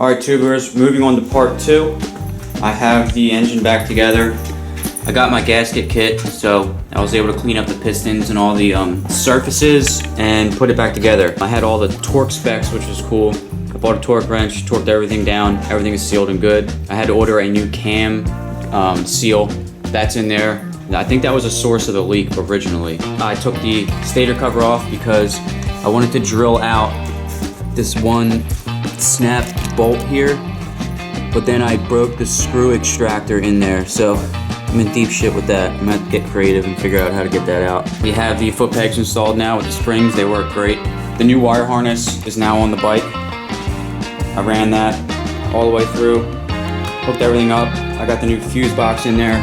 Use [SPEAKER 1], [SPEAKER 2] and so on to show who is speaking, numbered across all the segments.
[SPEAKER 1] Alright tubers, moving on to part 2. I have the engine back together. I got my gasket kit, so I was able to clean up the pistons and all the surfaces and put it back together. I had all the torque specs, which was cool. I bought a torque wrench, torqued everything down, everything is sealed and good. I had to order a new cam seal, that's in there. I think that was a source of the leak originally. I took the stator cover off because I wanted to drill out this one snap bolt here, but then I broke the screw extractor in there, so I'm in deep shit with that. I'm gonna have to get creative and figure out how to get that out. We have the foot pegs installed now with the springs, they work great. The new wire harness is now on the bike. I ran that all the way through, hooked everything up. I got the new fuse box in there.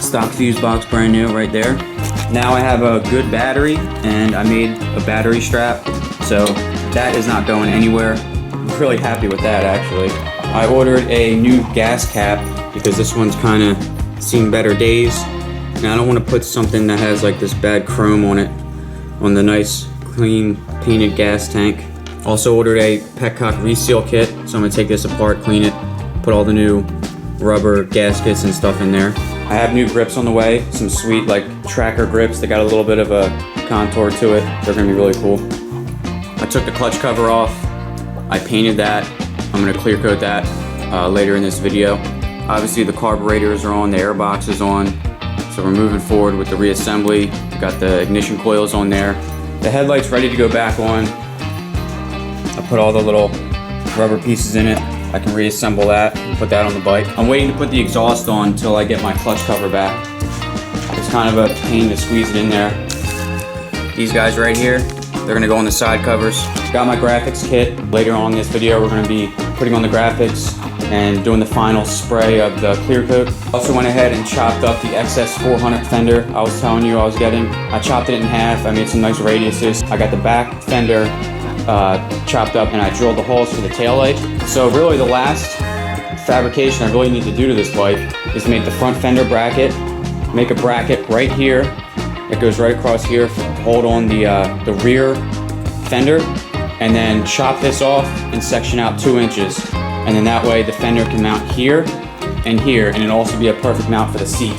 [SPEAKER 1] Stock fuse box, brand new right there. Now I have a good battery and I made a battery strap, so that is not going anywhere. I'm really happy with that actually. I ordered a new gas cap because this one's kind of seen better days. Now I don't want to put something that has like this bad chrome on it on the nice clean painted gas tank. Also ordered a Petcock Reseal Kit, so I'm going to take this apart, clean it, put all the new rubber gaskets and stuff in there. I have new grips on the way, some sweet like tracker grips that got a little bit of a contour to it. They're going to be really cool. I took the clutch cover off, I painted that. I'm going to clear coat that later in this video. Obviously the carburetors are on, the air box is on, so we're moving forward with the reassembly. We've got the ignition coils on there. The headlight's ready to go back on. I put all the little rubber pieces in it. I can reassemble that and put that on the bike. I'm waiting to put the exhaust on until I get my clutch cover back. It's kind of a pain to squeeze it in there. These guys right here, they're gonna go on the side covers. Got my graphics kit. Later on in this video, we're gonna be putting on the graphics and doing the final spray of the clear coat. Also went ahead and chopped up the XS360 fender I was telling you I was getting. I chopped it in half, I made some nice radiuses. I got the back fender chopped up and I drilled the holes for the taillight. So really the last fabrication I really need to do to this bike is make the front fender bracket, make a bracket right here that goes right across here to hold on the rear fender, and then chop this off and section out 2 inches. And then that way the fender can mount here and here, and it'll also be a perfect mount for the seat.